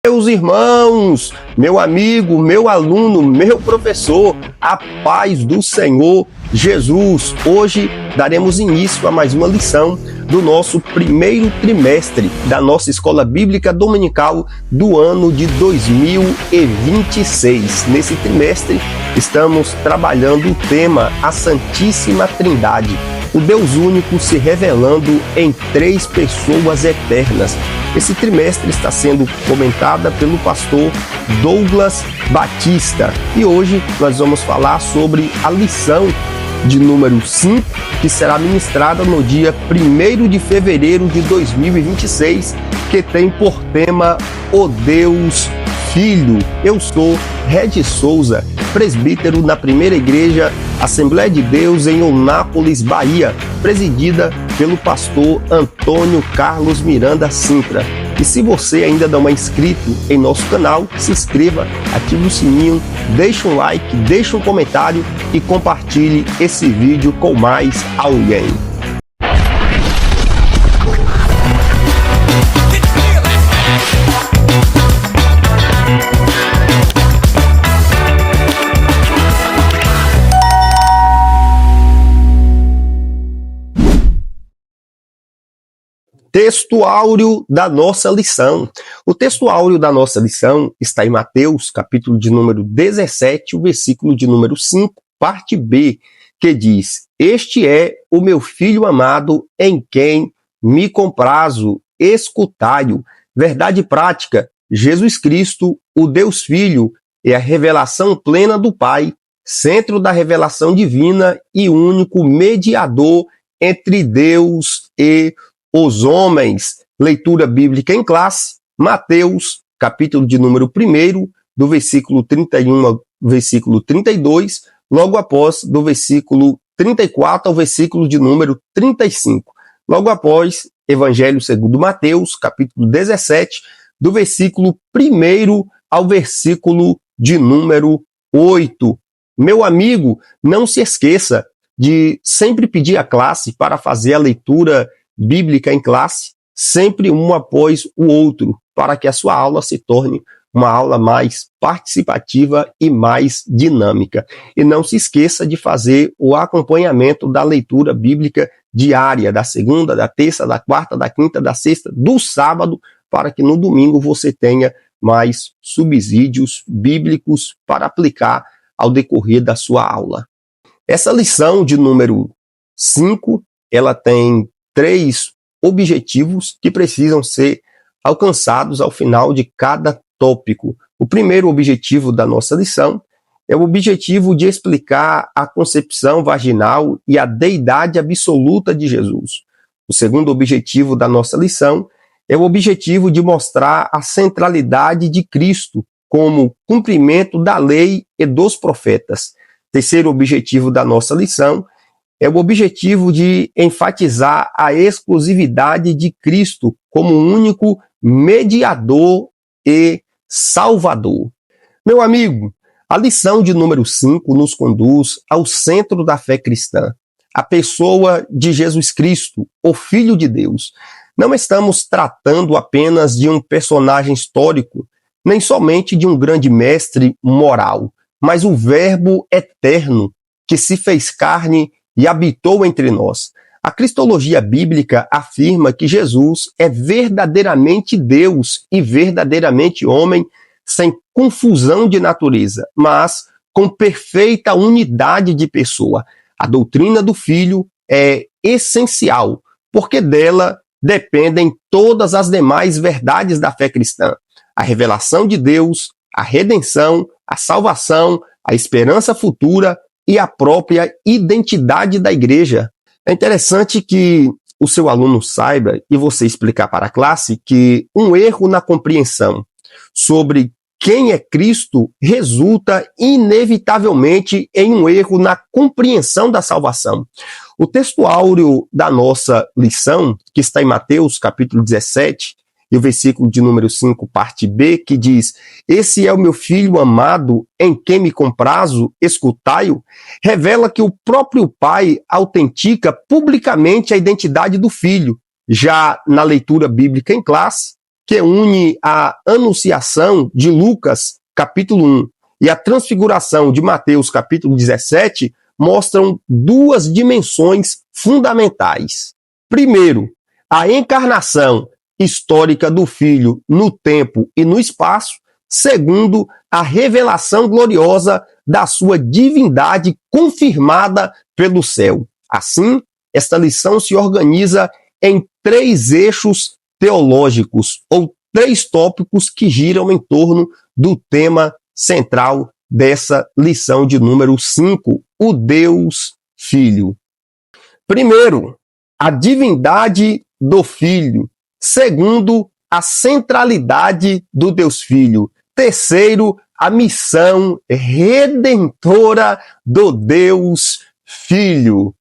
Meus irmãos, meu amigo, meu aluno, meu professor, a paz do Senhor Jesus. Hoje daremos início a mais uma lição do nosso primeiro trimestre da nossa Escola Bíblica Dominical do ano de 2026. Nesse trimestre, estamos trabalhando o tema A Santíssima Trindade, o Deus único se revelando em três pessoas eternas. Esse trimestre está sendo comentada pelo pastor Douglas Batista e hoje nós vamos falar sobre a lição de número 5, que será ministrada no dia 1º de fevereiro de 2026, que tem por tema O Deus Filho. Eu sou Regi Souza, presbítero na Primeira Igreja Assembleia de Deus em Eunápolis, Bahia, presidida pelo pastor Antônio Carlos Miranda Sintra. E se você ainda não é inscrito em nosso canal, se inscreva, ative o sininho, deixe um like, deixe um comentário e compartilhe esse vídeo com mais alguém. Texto áureo da nossa lição. O texto áureo da nossa lição está em Mateus, capítulo de número 17, o versículo de número 5, parte B, que diz: Este é o meu filho amado, em quem me comprazo, escutai-o. Verdade prática, Jesus Cristo, o Deus Filho, é a revelação plena do Pai, centro da revelação divina e único mediador entre Deus e os homens. Leitura bíblica em classe, Mateus, capítulo de número 1, do versículo 31 ao versículo 32, logo após do versículo 34 ao versículo de número 35. Logo após, Evangelho segundo Mateus, capítulo 17, do versículo 1 ao versículo de número 8. Meu amigo, não se esqueça de sempre pedir à classe para fazer a leitura bíblica em classe, sempre um após o outro, para que a sua aula se torne uma aula mais participativa e mais dinâmica. E não se esqueça de fazer o acompanhamento da leitura bíblica diária, da segunda, da terça, da quarta, da quinta, da sexta, do sábado, para que no domingo você tenha mais subsídios bíblicos para aplicar ao decorrer da sua aula. Essa lição de número 5, ela tem 3 objetivos que precisam ser alcançados ao final de cada tópico. O primeiro objetivo da nossa lição é o objetivo de explicar a concepção vaginal e a deidade absoluta de Jesus. O segundo objetivo da nossa lição é o objetivo de mostrar a centralidade de Cristo como cumprimento da lei e dos profetas. Terceiro objetivo da nossa lição é o objetivo de enfatizar a exclusividade de Cristo como único mediador e salvador. Meu amigo, a lição de número 5 nos conduz ao centro da fé cristã, a pessoa de Jesus Cristo, o Filho de Deus. Não estamos tratando apenas de um personagem histórico, nem somente de um grande mestre moral, mas o Verbo eterno que se fez carne e habitou entre nós. A cristologia bíblica afirma que Jesus é verdadeiramente Deus e verdadeiramente homem, sem confusão de natureza, mas com perfeita unidade de pessoa. A doutrina do Filho é essencial, porque dela dependem todas as demais verdades da fé cristã. A revelação de Deus, a redenção, a salvação, a esperança futura e a própria identidade da igreja. É interessante que o seu aluno saiba e você explicar para a classe que um erro na compreensão sobre quem é Cristo resulta inevitavelmente em um erro na compreensão da salvação. O texto áureo da nossa lição, que está em Mateus capítulo 17, e o versículo de número 5, parte B, que diz: Esse é o meu filho amado, em quem me comprazo, escutai-o, revela que o próprio pai autentica publicamente a identidade do filho. Já na leitura bíblica em classe, que une a anunciação de Lucas, capítulo 1, e a transfiguração de Mateus, capítulo 17, mostram duas dimensões fundamentais. Primeiro, a encarnação histórica do Filho no tempo e no espaço. Segundo, a revelação gloriosa da sua divindade confirmada pelo céu. Assim, esta lição se organiza em três eixos teológicos, ou três tópicos que giram em torno do tema central dessa lição de número 5, o Deus Filho. Primeiro, a divindade do Filho. Segundo, a centralidade do Deus Filho. Terceiro, a missão redentora do Deus Filho.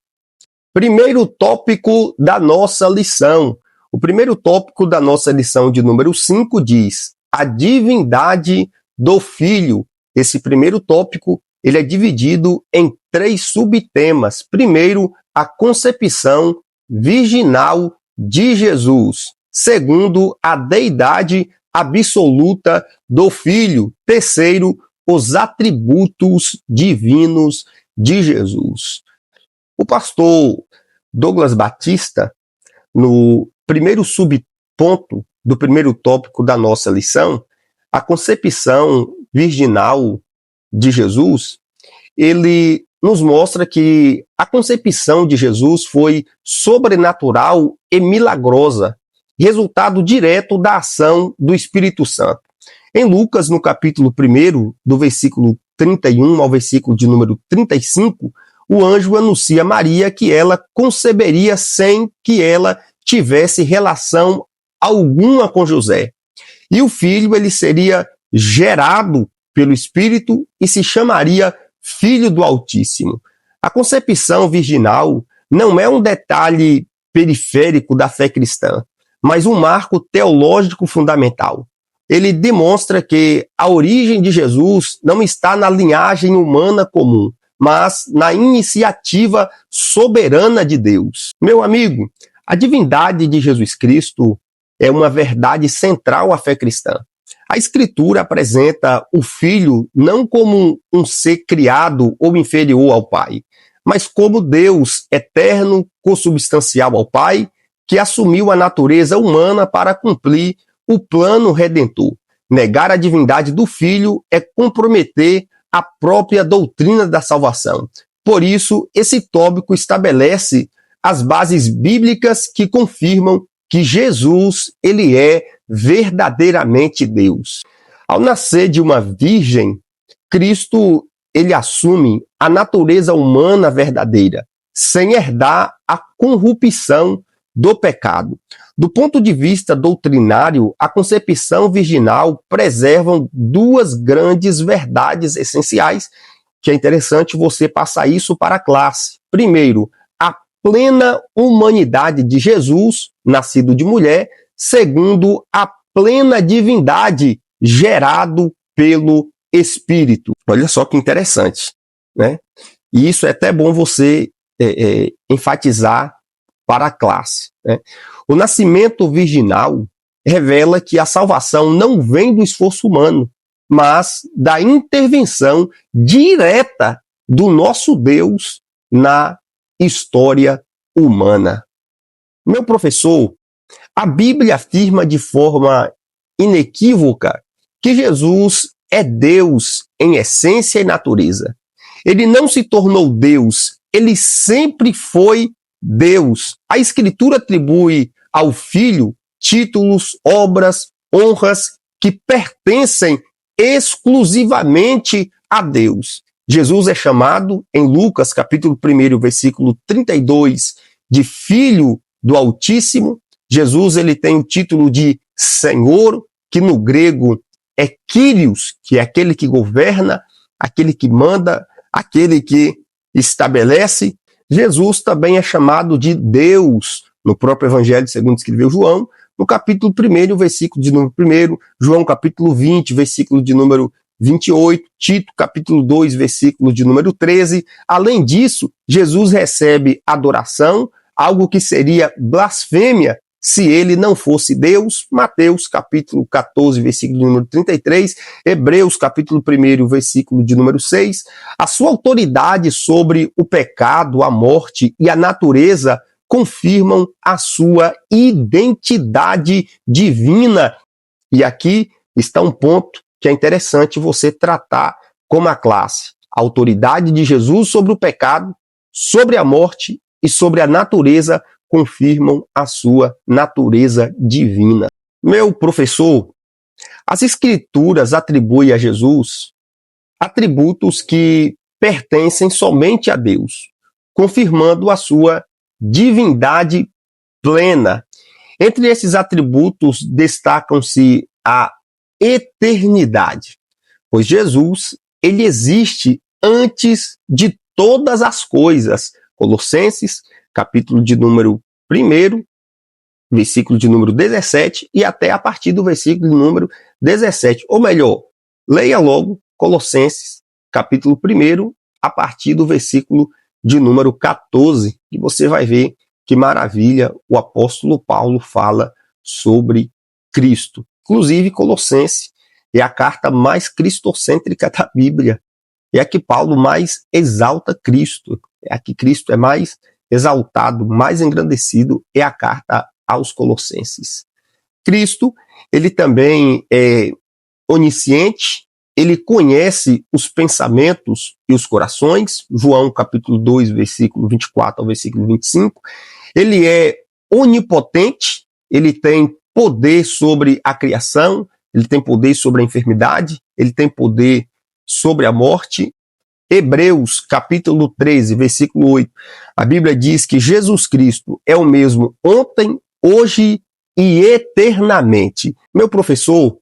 Primeiro tópico da nossa lição. O primeiro tópico da nossa lição de número 5 diz: a divindade do Filho. Esse primeiro tópico, ele é dividido em três subtemas. Primeiro, a concepção virginal de Jesus. Segundo, a deidade absoluta do Filho. Terceiro, os atributos divinos de Jesus. O pastor Douglas Batista, no primeiro subponto do primeiro tópico da nossa lição, a concepção virginal de Jesus, ele nos mostra que a concepção de Jesus foi sobrenatural e milagrosa, resultado direto da ação do Espírito Santo. Em Lucas, no capítulo 1, do versículo 31 ao versículo de número 35, o anjo anuncia a Maria que ela conceberia sem que ela tivesse relação alguma com José. E o filho, ele seria gerado pelo Espírito e se chamaria Filho do Altíssimo. A concepção virginal não é um detalhe periférico da fé cristã, mas um marco teológico fundamental. Ele demonstra que a origem de Jesus não está na linhagem humana comum, mas na iniciativa soberana de Deus. Meu amigo, a divindade de Jesus Cristo é uma verdade central à fé cristã. A Escritura apresenta o Filho não como um ser criado ou inferior ao Pai, mas como Deus eterno, consubstancial ao Pai, que assumiu a natureza humana para cumprir o plano redentor. Negar a divindade do Filho é comprometer a própria doutrina da salvação. Por isso, esse tópico estabelece as bases bíblicas que confirmam que Jesus, ele é verdadeiramente Deus. Ao nascer de uma virgem, Cristo, ele assume a natureza humana verdadeira, sem herdar a corrupção do pecado. Do ponto de vista doutrinário, a concepção virginal preserva duas grandes verdades essenciais, que é interessante você passar isso para a classe. Primeiro, a plena humanidade de Jesus, nascido de mulher. Segundo, a plena divindade gerado pelo Espírito. Olha só que interessante, né? E isso é até bom você enfatizar para a classe, né? O nascimento virginal revela que a salvação não vem do esforço humano, mas da intervenção direta do nosso Deus na história humana. Meu professor, a Bíblia afirma de forma inequívoca que Jesus é Deus em essência e natureza. Ele não se tornou Deus, ele sempre foi Deus. A Escritura atribui ao Filho títulos, obras, honras que pertencem exclusivamente a Deus. Jesus é chamado em Lucas, capítulo 1, versículo 32, de Filho do Altíssimo. Jesus, ele tem o título de Senhor, que no grego é Kyrios, que é aquele que governa, aquele que manda, aquele que estabelece. Jesus também é chamado de Deus, no próprio Evangelho segundo escreveu João, no capítulo 1, versículo de número 1, João capítulo 20, versículo de número 28, Tito capítulo 2, versículo de número 13. Além disso, Jesus recebe adoração, algo que seria blasfêmia se ele não fosse Deus. Mateus capítulo 14, versículo de número 33, Hebreus capítulo 1, versículo de número 6, a sua autoridade sobre o pecado, a morte e a natureza confirmam a sua identidade divina. E aqui está um ponto que é interessante você tratar como a classe. A autoridade de Jesus sobre o pecado, sobre a morte e sobre a natureza confirmam a sua natureza divina. Meu professor, as Escrituras atribuem a Jesus atributos que pertencem somente a Deus, confirmando a sua divindade plena. Entre esses atributos destacam-se a eternidade, pois Jesus, ele existe antes de todas as coisas. Colossenses, capítulo de número 1, versículo de número 17, e até a partir do versículo de número 17. Ou melhor, leia logo Colossenses, capítulo 1, a partir do versículo de número 14, e você vai ver que maravilha o apóstolo Paulo fala sobre Cristo. Inclusive, Colossenses é a carta mais cristocêntrica da Bíblia. É a que Paulo mais exalta Cristo. É a que Cristo é mais exaltado, mais engrandecido, é a carta aos Colossenses. Cristo, ele também é onisciente, ele conhece os pensamentos e os corações, João capítulo 2, versículo 24 ao versículo 25. Ele é onipotente, ele tem poder sobre a criação, ele tem poder sobre a enfermidade, ele tem poder sobre a morte. Hebreus capítulo 13, versículo 8, a Bíblia diz que Jesus Cristo é o mesmo ontem, hoje e eternamente. Meu professor,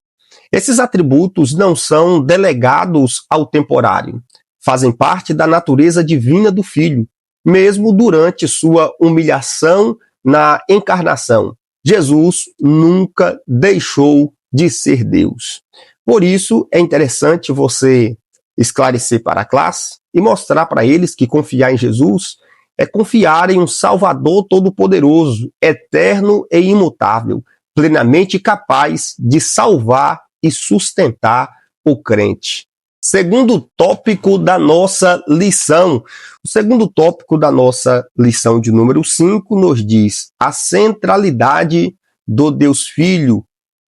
esses atributos não são delegados ao temporário, fazem parte da natureza divina do Filho, mesmo durante sua humilhação na encarnação. Jesus nunca deixou de ser Deus. Por isso, é interessante você esclarecer para a classe e mostrar para eles que confiar em Jesus é confiar em um Salvador todo-poderoso, eterno e imutável, plenamente capaz de salvar e sustentar o crente. Segundo tópico da nossa lição. O segundo tópico da nossa lição de número 5 nos diz a centralidade do Deus Filho.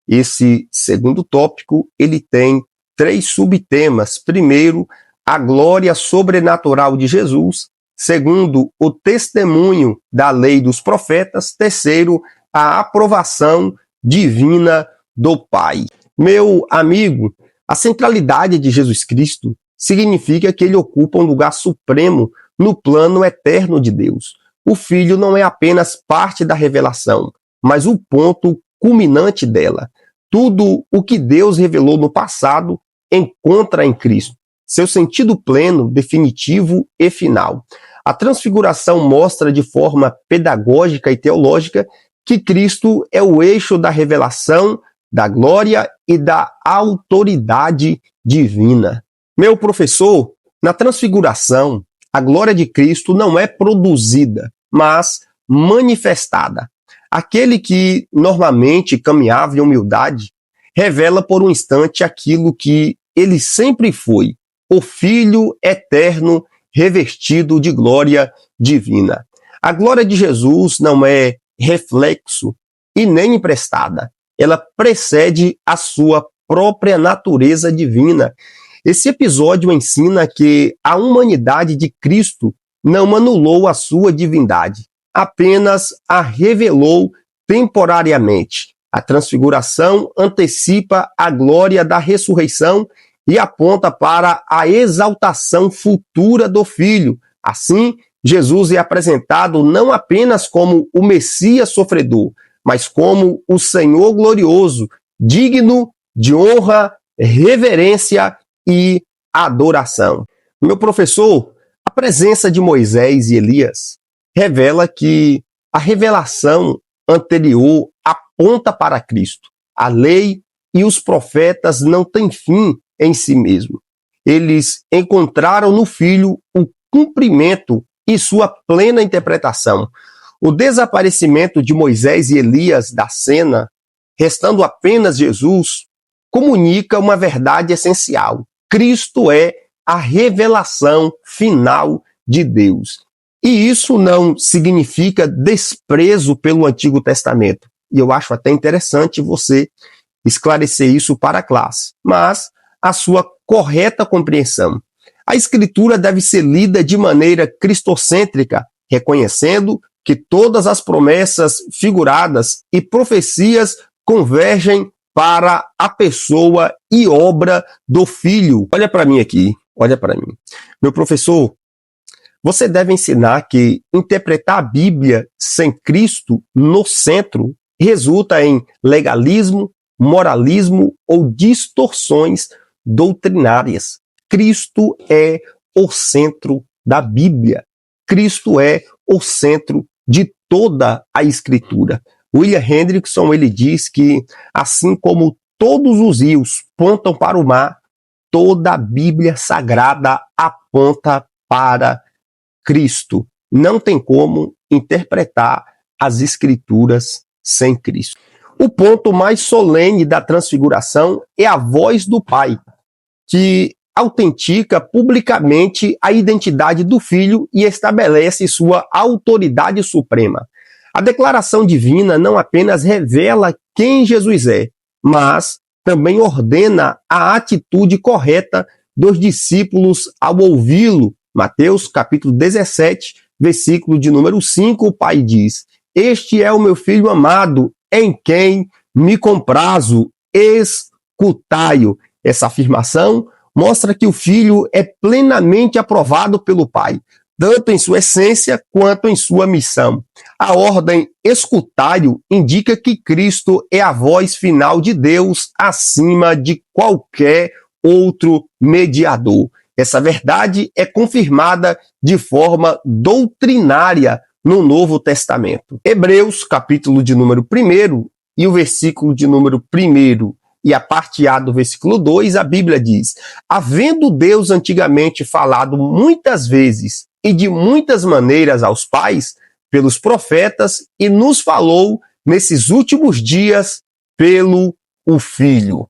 Esse segundo tópico, ele tem 3 subtemas. Primeiro, a glória sobrenatural de Jesus. Segundo, o testemunho da lei dos profetas. Terceiro, a aprovação divina do Pai. Meu amigo, a centralidade de Jesus Cristo significa que ele ocupa um lugar supremo no plano eterno de Deus. O Filho não é apenas parte da revelação, mas o ponto culminante dela. Tudo o que Deus revelou no passado encontra em Cristo seu sentido pleno, definitivo e final. A transfiguração mostra de forma pedagógica e teológica que Cristo é o eixo da revelação, da glória e da autoridade divina. Meu professor, na transfiguração, a glória de Cristo não é produzida, mas manifestada. Aquele que normalmente caminhava em humildade revela por um instante aquilo que ele sempre foi, o Filho eterno revestido de glória divina. A glória de Jesus não é reflexo e nem emprestada. Ela precede a sua própria natureza divina. Esse episódio ensina que a humanidade de Cristo não anulou a sua divindade, apenas a revelou temporariamente. A transfiguração antecipa a glória da ressurreição e aponta para a exaltação futura do Filho. Assim, Jesus é apresentado não apenas como o Messias sofredor, mas como o Senhor glorioso, digno de honra, reverência e adoração. Meu professor, a presença de Moisés e Elias revela que a revelação anterior aponta para Cristo. A lei e os profetas não têm fim em si mesmo. Eles encontraram no Filho o cumprimento e sua plena interpretação. O desaparecimento de Moisés e Elias da cena, restando apenas Jesus, comunica uma verdade essencial. Cristo é a revelação final de Deus. E isso não significa desprezo pelo Antigo Testamento. E eu acho até interessante você esclarecer isso para a classe, mas a sua correta compreensão. A Escritura deve ser lida de maneira cristocêntrica, reconhecendo que todas as promessas figuradas e profecias convergem para a pessoa e obra do Filho. Olha para mim aqui, olha para mim. Meu professor, você deve ensinar que interpretar a Bíblia sem Cristo no centro resulta em legalismo, moralismo ou distorções doutrinárias. Cristo é o centro da Bíblia. Cristo é o centro de toda a Escritura. William Hendrickson, ele diz que, assim como todos os rios apontam para o mar, toda a Bíblia Sagrada aponta para Cristo. Não tem como interpretar as Escrituras sem Cristo. O ponto mais solene da transfiguração é a voz do Pai, que autentica publicamente a identidade do Filho e estabelece sua autoridade suprema. A declaração divina não apenas revela quem Jesus é, mas também ordena a atitude correta dos discípulos ao ouvi-lo. Mateus capítulo 17, versículo de número 5, o Pai diz: "Este é o meu Filho amado, em quem me comprazo, escutai-o." Essa afirmação mostra que o Filho é plenamente aprovado pelo Pai, tanto em sua essência quanto em sua missão. A ordem escutai-o indica que Cristo é a voz final de Deus acima de qualquer outro mediador. Essa verdade é confirmada de forma doutrinária no Novo Testamento. Hebreus, capítulo de número 1 e o versículo de número 1 e a parte A do versículo 2, a Bíblia diz: "Havendo Deus antigamente falado muitas vezes e de muitas maneiras aos pais, pelos profetas, e nos falou nesses últimos dias pelo o Filho."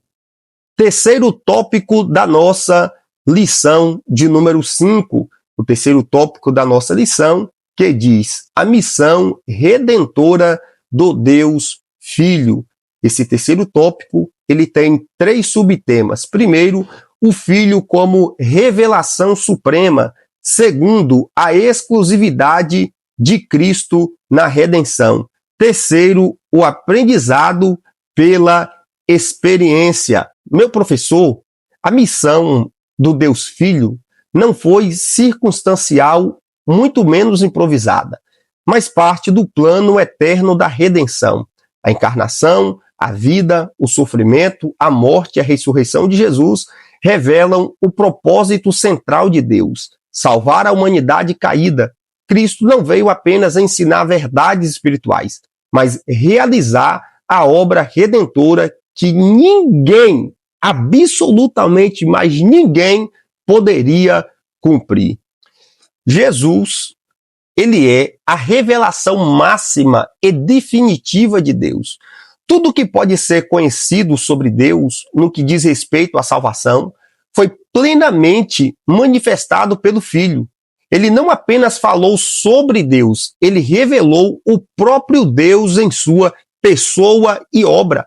Terceiro tópico da nossa lição de número 5, o terceiro tópico da nossa lição, que diz: a missão redentora do Deus Filho. Esse terceiro tópico, ele tem 3 subtemas. Primeiro, o Filho como revelação suprema. Segundo, a exclusividade de Cristo na redenção. Terceiro, o aprendizado pela experiência. Meu professor, a missão do Deus Filho não foi circunstancial, muito menos improvisada, mas parte do plano eterno da redenção. A encarnação, a vida, o sofrimento, a morte e a ressurreição de Jesus revelam o propósito central de Deus: salvar a humanidade caída. Cristo não veio apenas ensinar verdades espirituais, mas realizar a obra redentora que ninguém, absolutamente mais ninguém, poderia cumprir. Jesus, ele é a revelação máxima e definitiva de Deus. Tudo que pode ser conhecido sobre Deus no que diz respeito à salvação foi plenamente manifestado pelo Filho. Ele não apenas falou sobre Deus, ele revelou o próprio Deus em sua pessoa e obra.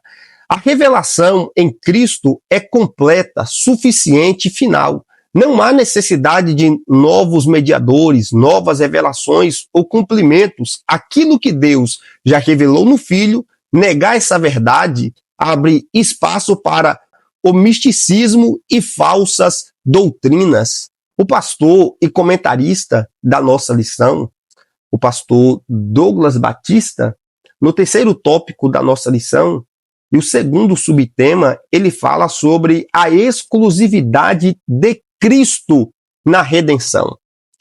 A revelação em Cristo é completa, suficiente e final. Não há necessidade de novos mediadores, novas revelações ou cumprimentos. Aquilo que Deus já revelou no Filho, negar essa verdade abre espaço para o misticismo e falsas doutrinas. O pastor e comentarista da nossa lição, o pastor Douglas Batista, no terceiro tópico da nossa lição, e o segundo subtema, ele fala sobre a exclusividade de Cristo na redenção.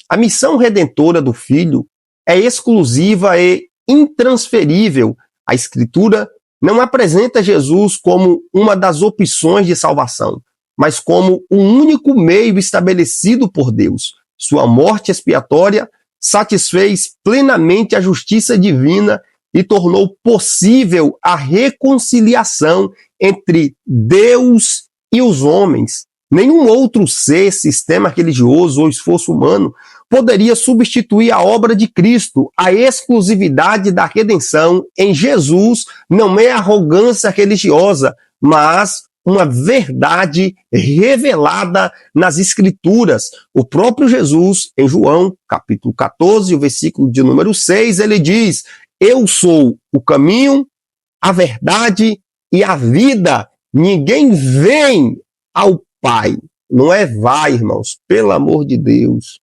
A missão redentora do Filho é exclusiva e intransferível. A Escritura não apresenta Jesus como uma das opções de salvação, mas como o único meio estabelecido por Deus. Sua morte expiatória satisfez plenamente a justiça divina e tornou possível a reconciliação entre Deus e os homens. Nenhum outro ser, sistema religioso ou esforço humano poderia substituir a obra de Cristo. A exclusividade da redenção em Jesus não é arrogância religiosa, mas uma verdade revelada nas Escrituras. O próprio Jesus, em João, capítulo 14, o versículo de número 6, ele diz: eu sou o caminho, a verdade e a vida. Ninguém vem ao Pai. Não é vai, irmãos, pelo amor de Deus.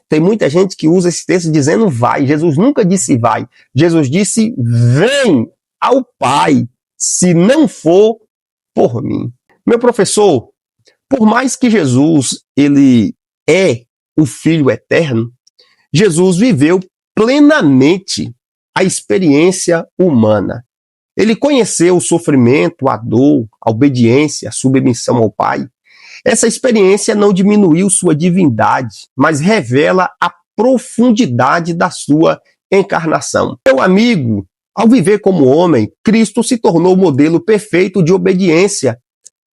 Tem muita gente que usa esse texto dizendo vai. Jesus nunca disse vai. Jesus disse vem ao Pai, se não for por mim. Meu professor, por mais que Jesus ele é o Filho eterno, Jesus viveu plenamente a experiência humana. Ele conheceu o sofrimento, a dor, a obediência, a submissão ao Pai. Essa experiência não diminuiu sua divindade, mas revela a profundidade da sua encarnação. Meu amigo, ao viver como homem, Cristo se tornou o modelo perfeito de obediência,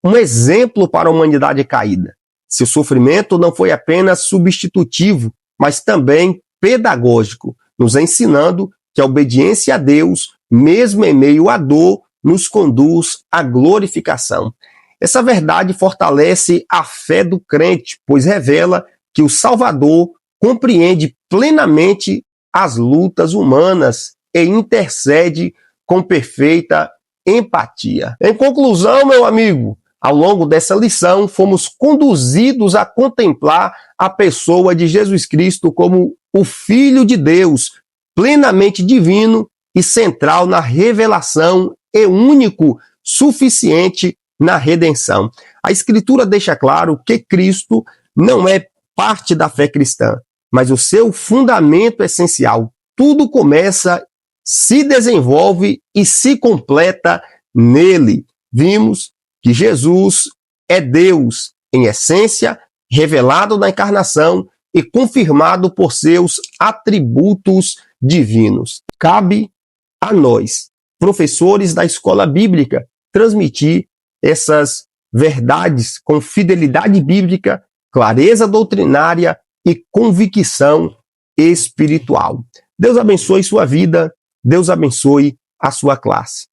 um exemplo para a humanidade caída. Seu sofrimento não foi apenas substitutivo, mas também pedagógico, nos ensinando que a obediência a Deus, mesmo em meio à dor, nos conduz à glorificação. Essa verdade fortalece a fé do crente, pois revela que o Salvador compreende plenamente as lutas humanas e intercede com perfeita empatia. Em conclusão, meu amigo, ao longo dessa lição, fomos conduzidos a contemplar a pessoa de Jesus Cristo como o Filho de Deus, plenamente divino e central na revelação e único, suficiente na redenção. A Escritura deixa claro que Cristo não é parte da fé cristã, mas o seu fundamento essencial. Tudo começa, se desenvolve e se completa nele. Vimos que Jesus é Deus em essência, revelado na encarnação e confirmado por seus atributos divinos. Cabe a nós, professores da escola bíblica, transmitir essas verdades com fidelidade bíblica, clareza doutrinária e convicção espiritual. Deus abençoe sua vida, Deus abençoe a sua classe.